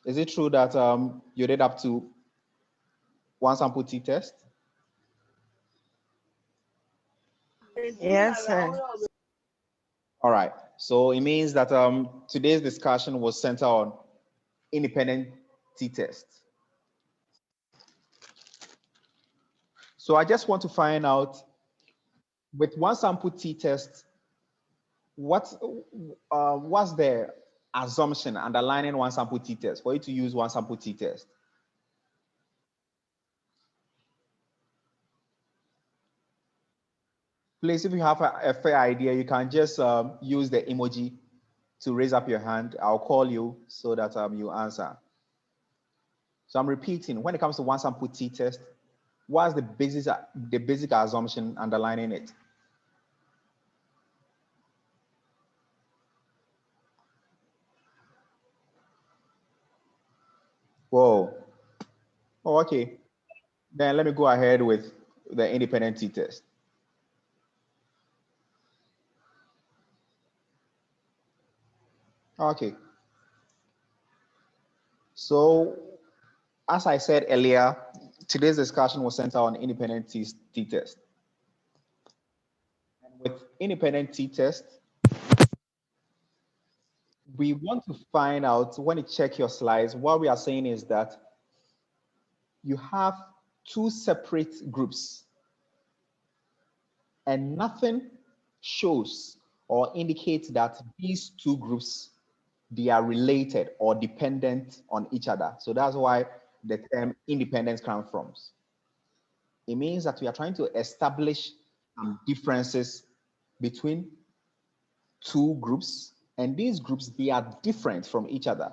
Is it true that you did up to one sample t-test? Yes, sir. All right. So it means that today's discussion was centered on independent t-test. So I just want to find out, with one sample t-test, what's the assumption underlying one sample t-test for you to use one sample t-test? Please, if you have a fair idea, you can just use the emoji to raise up your hand. I'll call you so that you answer. So I'm repeating, when it comes to one sample t-test, what's the basic assumption underlining it? Whoa. Oh, okay. Then let me go ahead with the independent t-test. Okay. So, as I said earlier, today's discussion was centered on independent t-test. And with independent t-test, we want to find out, when you check your slides, what we are saying is that you have two separate groups and nothing shows or indicates that these two groups, they are related or dependent on each other. So that's why the term independence comes from. It means that we are trying to establish differences between two groups, and these groups, they are different from each other.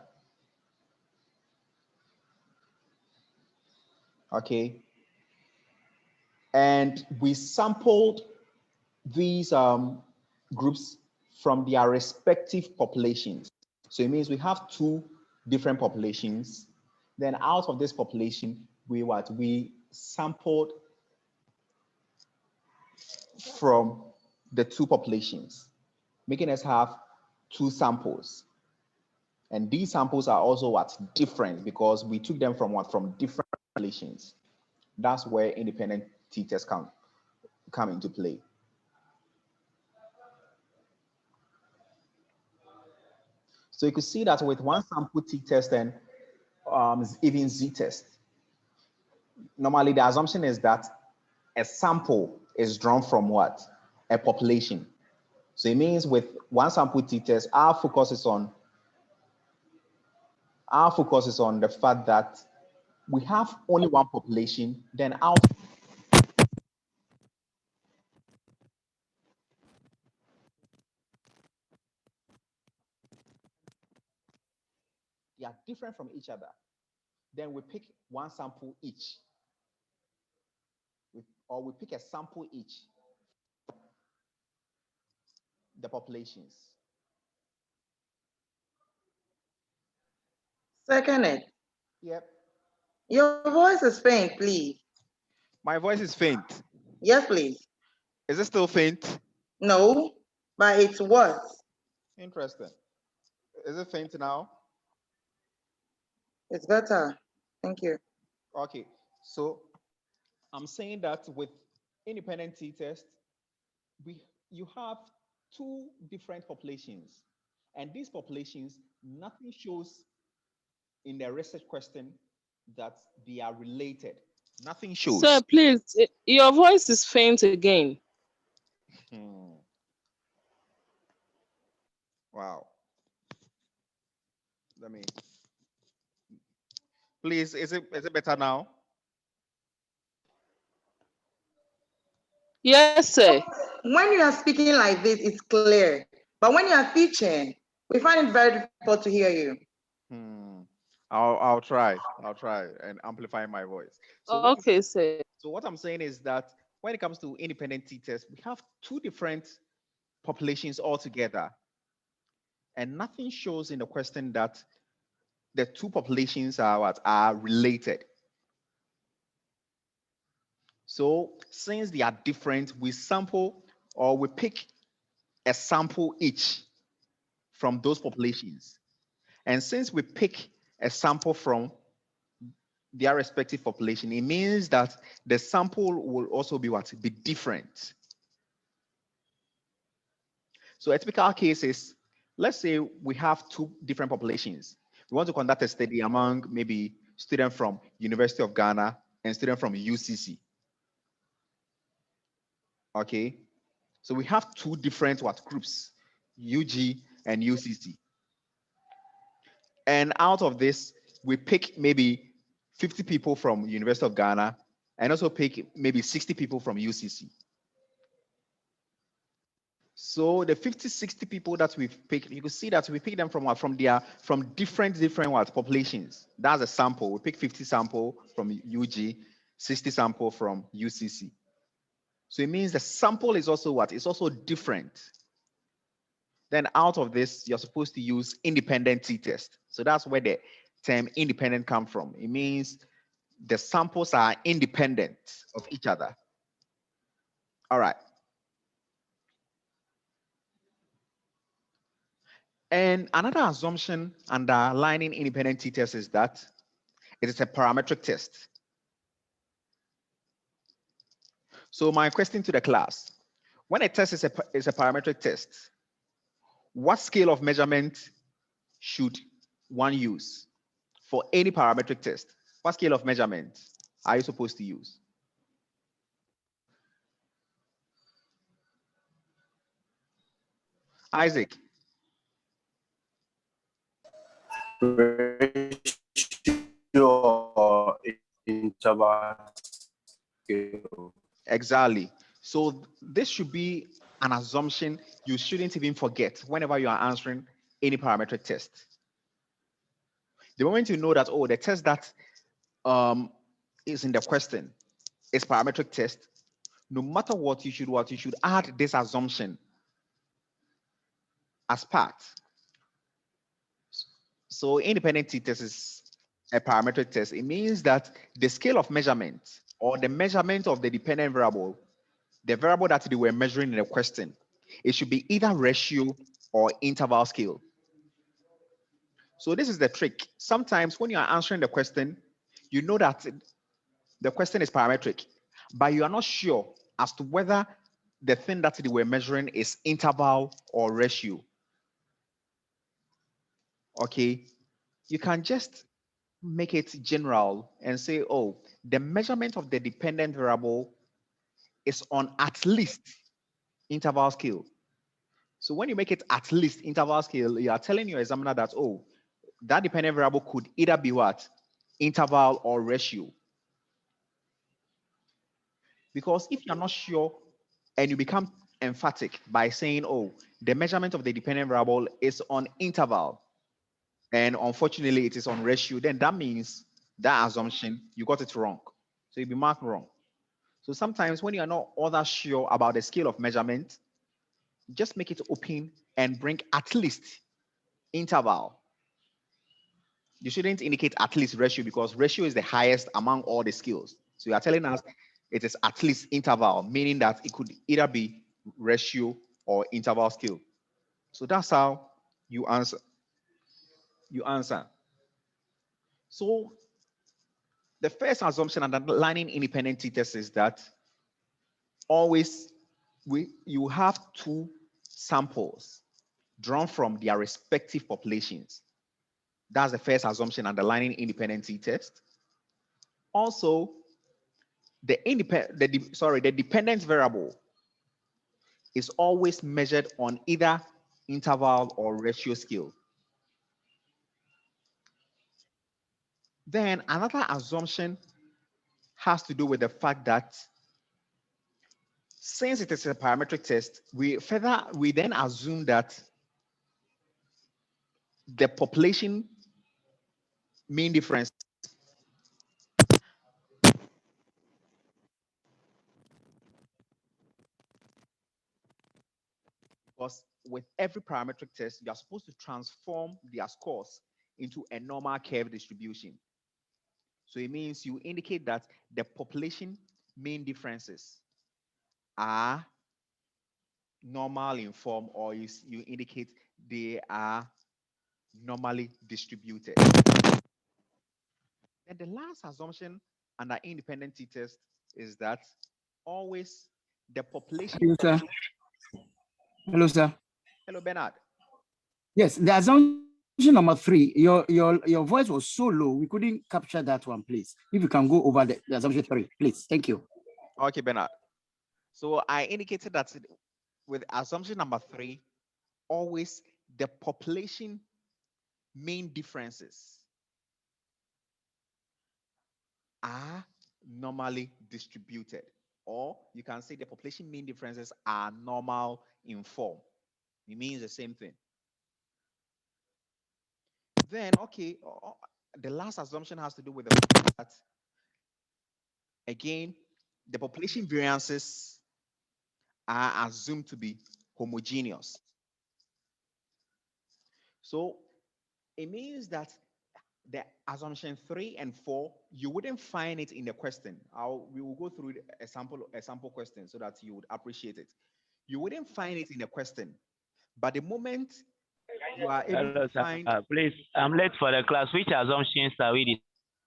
Okay. And we sampled these groups from their respective populations. So it means we have two different populations. Then out of this population, we sampled from the two populations, making us have two samples. And these samples are also different, because we took them from different populations. That's where independent t-tests come into play. So you could see that with one sample t-test and even z-test, normally the assumption is that a sample is drawn from what? A population. So it means with one sample t-test, our focus is on the fact that we have only one population, then out they are different from each other. Then we pick one sample each, or we pick a sample each, the populations. Second it. Yep. Your voice is faint, please. My voice is faint. Yes, please. Is it still faint? No, but it was. Interesting. Is it faint now? It's better. Thank you. Okay. So I'm saying that with independent t-test, you have two different populations, and these populations, nothing shows in the research question that they are related. Nothing shows. Sir, please, your voice is faint again. Wow. Let me. Please, is it better now? Yes, sir. When you are speaking like this, it's clear. But when you are teaching, we find it very difficult to hear you. I'll try and amplify my voice. So okay, sir. So what I'm saying is that when it comes to independent t-test, we have two different populations altogether, and nothing shows in the question that the two populations are related. So since they are different, we sample, or we pick a sample each from those populations. And since we pick a sample from their respective population, it means that the sample will also be what? Be different. So a typical case is, let's say we have two different populations. We want to conduct a study among maybe students from University of Ghana and students from UCC. Okay, so we have two different what groups, UG and UCC. And out of this, we pick maybe 50 people from University of Ghana and also pick maybe 60 people from UCC. So the 50, 60 people that we've picked, you can see that we pick them from what? From different what populations. That's a sample. We pick 50 sample from UG, 60 sample from UCC. So it means the sample is also what? It's also different. Then out of this, you're supposed to use independent T-test. So that's where the term independent comes from. It means the samples are independent of each other. All right. And another assumption underlining independent T-test is that it is a parametric test. So my question to the class, when a test is a parametric test, what scale of measurement should one use for any parametric test? What scale of measurement are you supposed to use? Isaac. Ratio interval scale. Exactly. So this should be an assumption you shouldn't even forget whenever you are answering any parametric test. The moment you know that, oh, the test that is in the question is parametric test, no matter what, you should add this assumption as part. So independent T-test is a parametric test. It means that the scale of measurement or the measurement of the dependent variable, the variable that they were measuring in the question, it should be either ratio or interval scale. So this is the trick. Sometimes when you are answering the question, you know that the question is parametric, but you are not sure as to whether the thing that they were measuring is interval or ratio. Okay, you can just make it general and say, oh, the measurement of the dependent variable is on at least interval scale. So when you make it at least interval scale, you are telling your examiner that, oh, that dependent variable could either be what? Interval or ratio. Because if you're not sure and you become emphatic by saying, oh, the measurement of the dependent variable is on interval, and unfortunately it is on ratio, then that means that assumption, you got it wrong. So you'll be marked wrong. So sometimes when you're not all that sure about the scale of measurement, just make it open and bring at least interval. You shouldn't indicate at least ratio because ratio is the highest among all the scales. So you are telling us it is at least interval, meaning that it could either be ratio or interval scale. So that's how you answer. So the first assumption underlying independent T-test is that always you have two samples drawn from their respective populations. That's the first assumption underlying independent T-test. Also, the dependent variable is always measured on either interval or ratio scale. Then another assumption has to do with the fact that since it is a parametric test, we then assume that the population mean difference because with every parametric test, you are supposed to transform their scores into a normal curve distribution. So it means you indicate that the population mean differences are normal in form, or you indicate they are normally distributed. And the last assumption under independent t-test is that always the population. Hello, sir. Hello, sir. Hello, Bernard. Yes, the assumption number 3, your voice was so low, we couldn't capture that one, please. If you can go over the assumption 3, please. Thank you. Okay, Bernard. So I indicated that with assumption number 3, always the population mean differences are normally distributed, or you can say the population mean differences are normal in form. It means the same thing. Then, okay, the last assumption has to do with the fact that, again, the population variances are assumed to be homogeneous. So it means that the assumption 3 and 4, you wouldn't find it in the question. We will go through a sample question so that you would appreciate it. You wouldn't find it in the question, but the moment you are able to find. Please, I'm late for the class. Which assumptions are we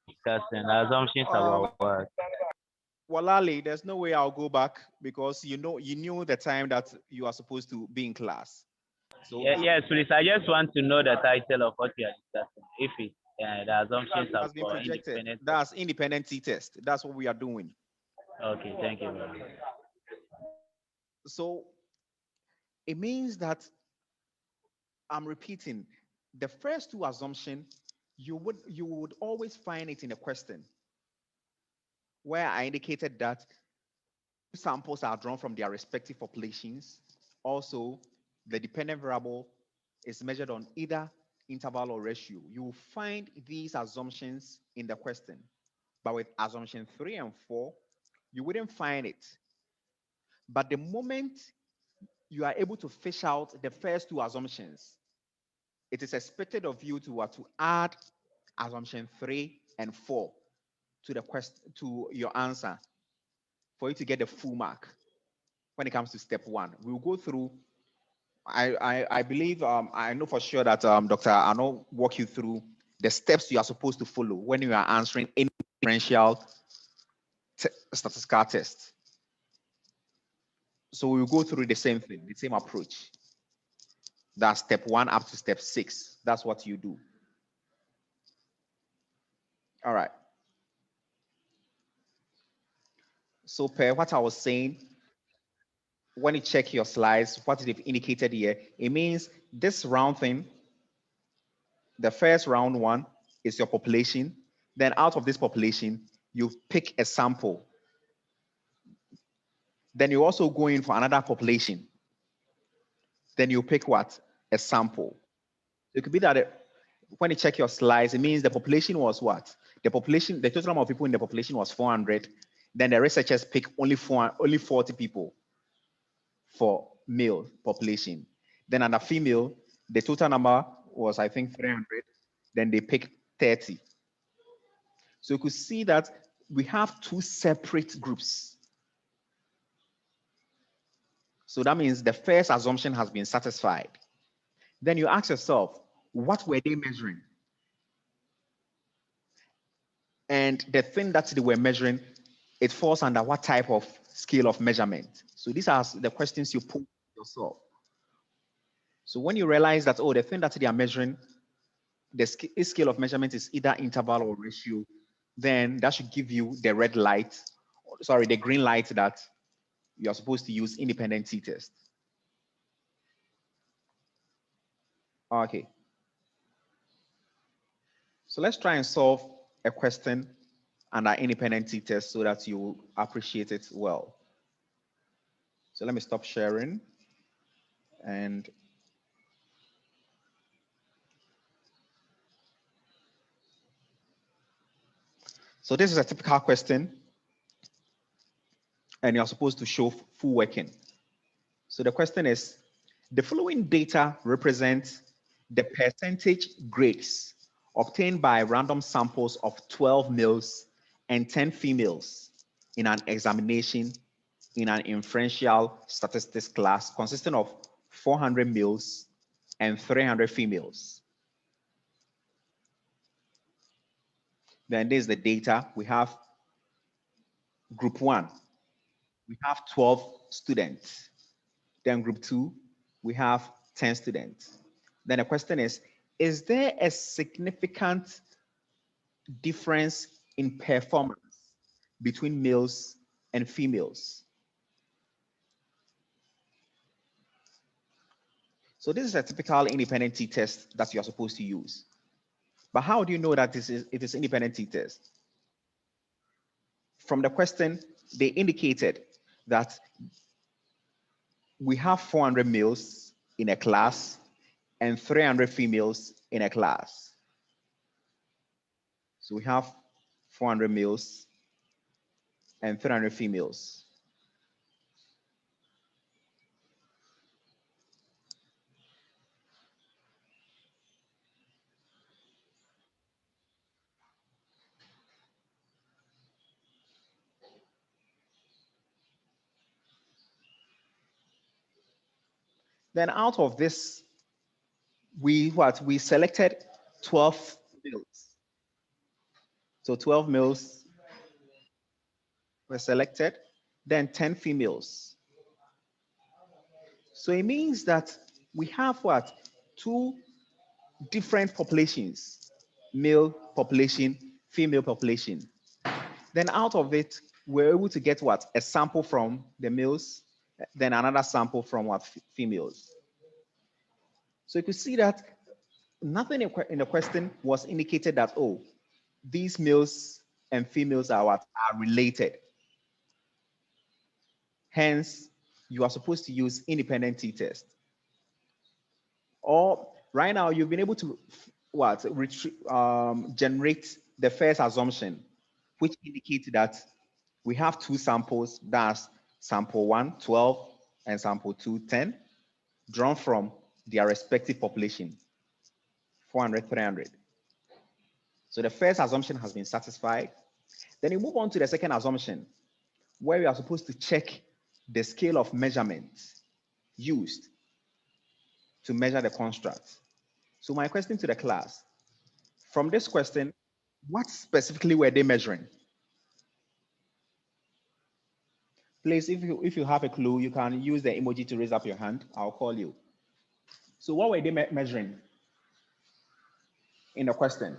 discussing? Assumptions about what? Walali, there's no way I'll go back because you knew the time that you are supposed to be in class. So yes, please. I just want to know the title of what you are discussing. If it the assumptions has been projected. Independent. That's independent t-test. That's what we are doing. Okay, thank you very much. So it means that I'm repeating the first 2 assumptions. You would always find it in a question where I indicated that samples are drawn from their respective populations. Also, the dependent variable is measured on either interval or ratio. You will find these assumptions in the question. But with assumption 3 and 4, you wouldn't find it. But the moment you are able to fish out the first 2 assumptions, it is expected of you to add assumption 3 and 4 to the question, to your answer, for you to get the full mark when it comes to step 1. We'll go through. I believe I know for sure that Dr. Arno walk you through the steps you are supposed to follow when you are answering any differential statistical test. So we'll go through the same thing, the same approach. That's step 1 up to step 6. That's what you do. All right. So per what I was saying, when you check your slides, what they've indicated here, it means this round thing, the first round 1 is your population. Then out of this population, you pick a sample. Then you also go in for another population. Then you pick what? A sample. It could be that when you check your slides, it means the population was what? The total number of people in the population was 400. Then the researchers pick only 40 people for male population. Then under female, the total number was, I think, 300. Then they pick 30. So you could see that we have 2 separate groups. So that means the first assumption has been satisfied. Then you ask yourself, what were they measuring? And the thing that they were measuring, it falls under what type of scale of measurement? So these are the questions you put yourself. So when you realize that, oh, the thing that they are measuring, the scale of measurement is either interval or ratio, then that should give you the the green light that you are supposed to use independent t-test. Okay. So let's try and solve a question under independent t-test so that you appreciate it well. So let me stop sharing. And so this is a typical question, and you're supposed to show full working. So the question is, the following data represents the percentage grades obtained by random samples of 12 males and 10 females in an examination in an inferential statistics class consisting of 400 males and 300 females. Then there's the data. We have group 1. We have 12 students. Then group 2, we have 10 students. Then the question is there a significant difference in performance between males and females? So this is a typical independent t-test that you are supposed to use. But how do you know that it is independent t-test? From the question, they indicated that we have 400 males in a class and 300 females in a class. So we have 400 males and 300 females. Then out of this, we selected 12 males. So 12 males were selected, then 10 females. So it means that we have what? 2 different populations, male population, female population. Then out of it, we're able to get what? A sample from the males, then another sample from what? Females. So you could see that nothing in the question was indicated that, oh, these males and females are what? Are related. Hence, you are supposed to use independent t-test. Or right now, you've been able to what? Generate the first assumption, which indicates that we have 2 samples, that's sample 1, 12, and sample 2, 10, drawn from their respective population, 400, 300. So the first assumption has been satisfied. Then you move on to the second assumption, where we are supposed to check the scale of measurement used to measure the construct. So my question to the class, from this question, what specifically were they measuring? Please, if you have a clue, you can use the emoji to raise up your hand. I'll call you. So what were they measuring in the question?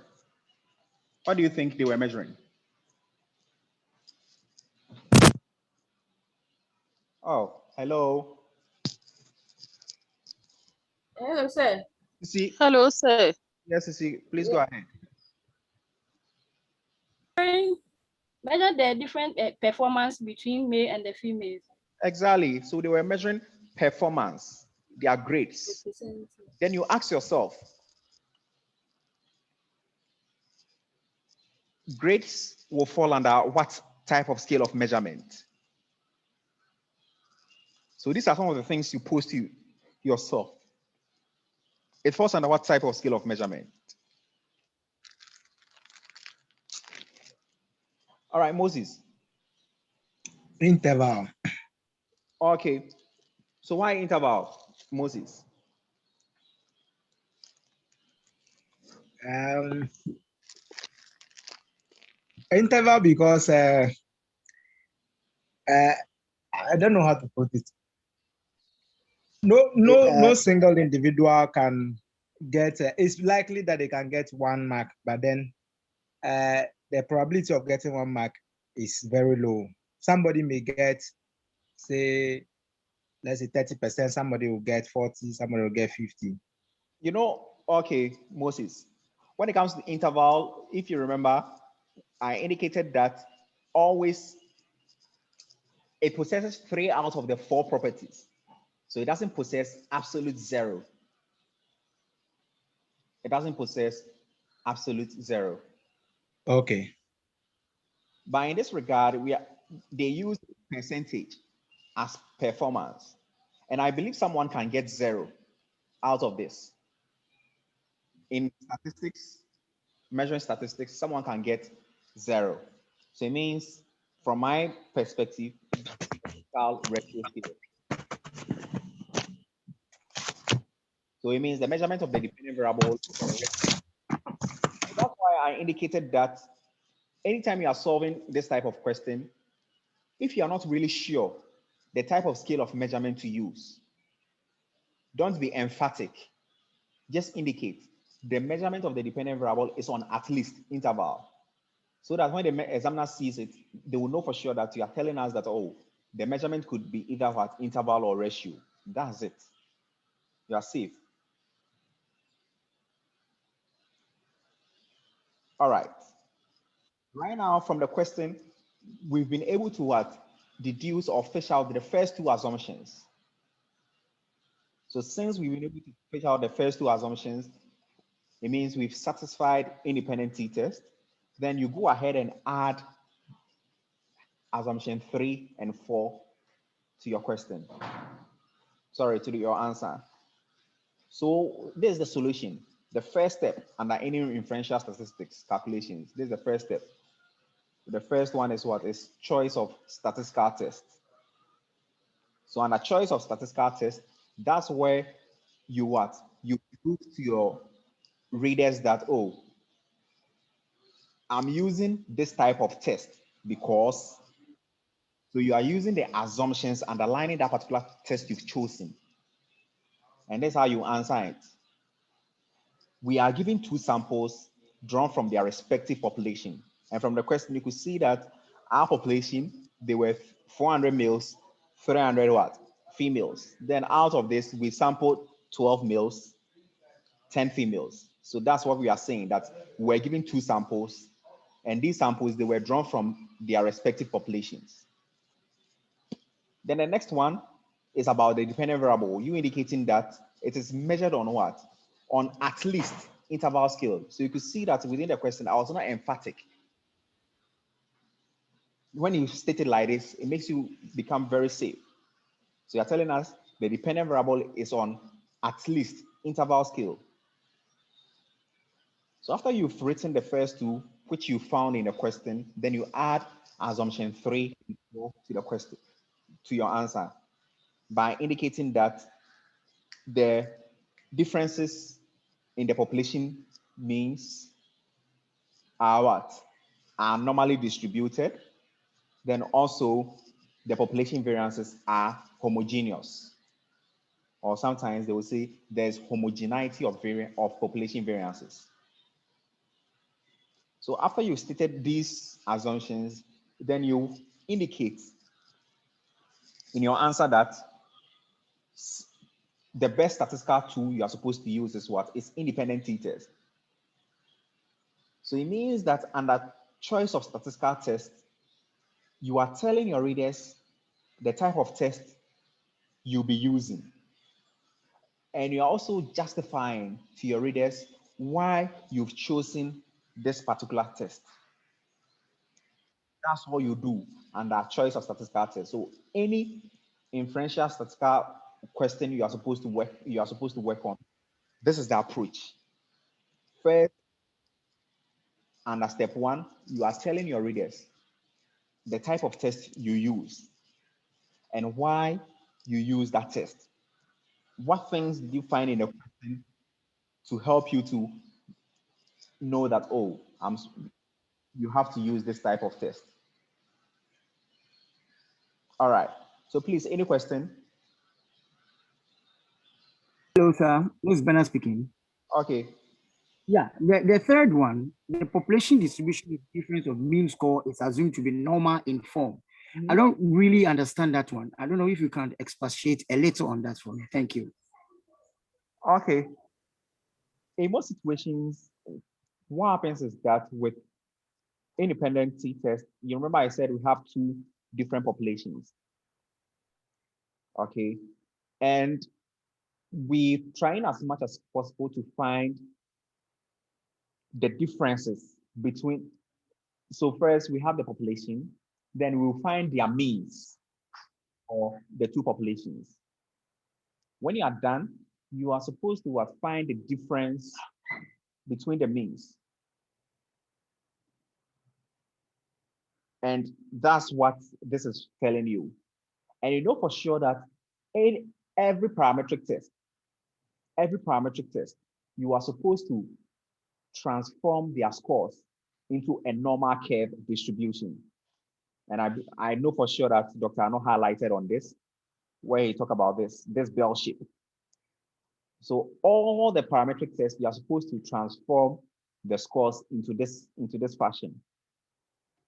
What do you think they were measuring? Oh, hello. Hello, sir. See, Hello, sir. yes, see, please go ahead. Measure the different performance between male and the females. Exactly. So they were measuring performance, their grades. Then you ask yourself, grades will fall under what type of scale of measurement? So these are some of the things you pose to yourself. It falls under what type of scale of measurement? All right, Moses. Interval. Okay. So why interval, Moses? Interval because I don't know how to put it. No single individual can get. It's likely that they can get 1 mark, but then the probability of getting 1 mark is very low. Somebody may get, say, let's say 30%. Somebody will get 40. Somebody will get 50. You know, okay, Moses. When it comes to interval, if you remember, I indicated that always it possesses 3 out of the 4 properties. So it doesn't possess absolute 0. It doesn't possess absolute 0. Okay. But in this regard, they use percentage as performance. And I believe someone can get 0 out of this. In statistics, measuring statistics, someone can get 0. So it means, from my perspective, ratio scale. So it means the measurement of the dependent variable. That's why I indicated that anytime you are solving this type of question, if you are not really sure the type of scale of measurement to use, don't be emphatic. Just indicate the measurement of the dependent variable is on at least interval. So that when the examiner sees it, they will know for sure that you are telling us that, oh, the measurement could be either what interval or ratio. That's it. You are safe. All right. Right now, from the question, we've been able to what? Deduce or fish out the first two assumptions. So since we've been able to fish out the first two assumptions, it means we've satisfied independent t-test. Then you go ahead and add assumption 3 and 4 to your question. Sorry, to your answer. So this is the solution. The first step under any inferential statistics calculations. This is the first step. The first one is what? Is choice of statistical test. So under choice of statistical test, that's where you what? You prove to your readers that, oh, I'm using this type of test because, so you are using the assumptions underlining that particular test you've chosen. And that's how you answer it. We are given two samples drawn from their respective population. And from the question, you could see that our population, they were 400 males, 300 what? Females. Then out of this, we sampled 12 males, 10 females. So that's what we are saying, that we're given two samples, and these samples, they were drawn from their respective populations. Then the next one is about the dependent variable. You indicating that it is measured on what? On at least interval scale. So you could see that within the question, I was not emphatic. When you state it like this, it makes you become very safe. So you're telling us the dependent variable is on at least interval scale. So after you've written the first two, which you found in the question, then you add assumption 3 to the question, to your answer, by indicating that the differences in the population means are what? Are normally distributed. Then also the population variances are homogeneous. Or sometimes they will say there's homogeneity of population variances. So after you've stated these assumptions, then you indicate in your answer that the best statistical tool you are supposed to use is what? Is independent t-test. So it means that under choice of statistical test, you are telling your readers the type of test you'll be using. And you're also justifying to your readers why you've chosen this particular test. That's all you do under choice of statistical test. So any inferential statistical question you are supposed to work on, this is the approach. First, under step 1, you are telling your readers the type of test you use and why you use that test. What things did you find in the question to help you to know that, oh, you have to use this type of test? All right. So please, any question? Hello, sir. This is Bernard speaking. Okay. Yeah, the third one, the population distribution with difference of mean score is assumed to be normal in form. I don't really understand that one. I don't know if you can expatiate a little on that for me. Thank you. Okay. In most situations, what happens is that with independent t-test, you remember I said we have two different populations. Okay. And we trying as much as possible to find the differences between. So first we have the population, then we'll find their means of the two populations. When you are done, you are supposed to find the difference between the means. And that's what this is telling you. And you know for sure that in every parametric test, you are supposed to transform their scores into a normal curve distribution. And I know for sure that Dr. Ano highlighted on this, where he talked about this bell shape. So all the parametric tests, you are supposed to transform the scores into this fashion.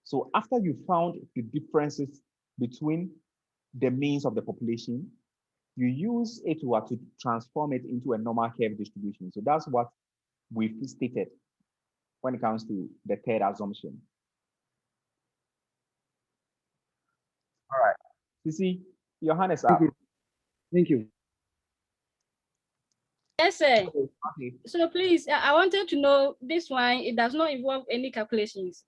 So after you found the differences between the means of the population, you use it to transform it into a normal curve distribution. So that's what we've stated when it comes to the third assumption. All right. Sisi, your hand is up. Thank you. Yes, sir. Okay. So please, I wanted to know this one, it does not involve any calculations.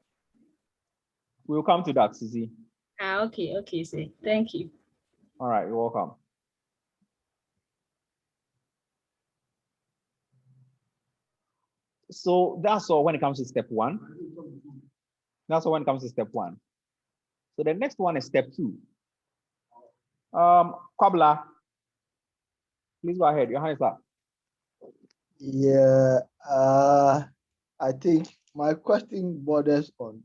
We'll come to that, Sisi. Okay, sir. Thank you. All right, you're welcome. So that's all when it comes to step one. That's all when it comes to step one. So the next one is step two. Kwabla, please go ahead. Your hand is up. Yeah, I think my question borders on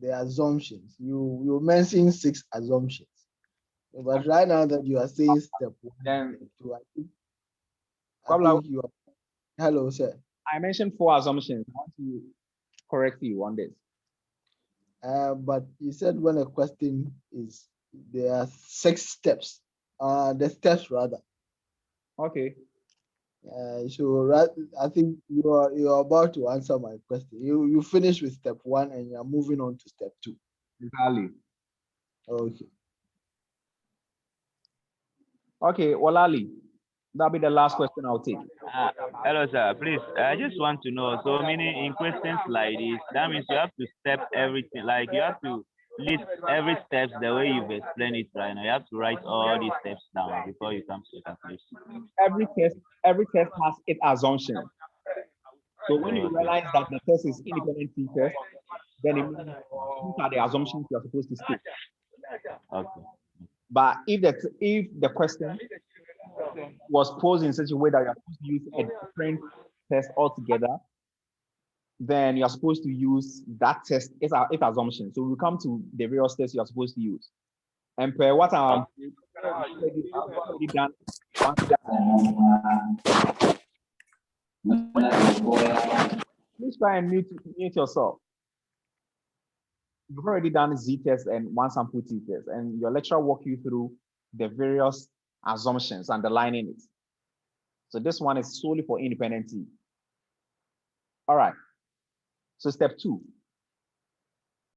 the assumptions. You mentioned 6 assumptions, but right now that you are saying step 1, Then, two, I think Kwabla, you are. Hello, sir. I mentioned 4 assumptions. I want to correct you on this. But you said when a question is, there are 6 steps. The steps rather. Okay. So I think you are about to answer my question. You finish with step 1 and you are moving on to step 2. Exactly. Okay. Okay, Walali, that'll be the last question I'll take. Hello, sir. Please, I just want to know. So, meaning in questions like this, that means you have to step everything. Like you have to list every step the way you've explained it right now. You have to write all these steps down before you come to the calculation. Every test has its assumption. So when you realize that the test is independent t-test, then it means these are the assumptions you're supposed to state. Okay. But if the question was posed in such a way that you're supposed to use a different test altogether, then you're supposed to use that test, its assumption. So we come to the various tests you're supposed to use. And per what I'm already done. Please try and mute yourself. You've already done Z-test and one sample t-test, and your lecturer walk you through the various assumptions underlining it. So this one is solely for independent T. All right. So step 2.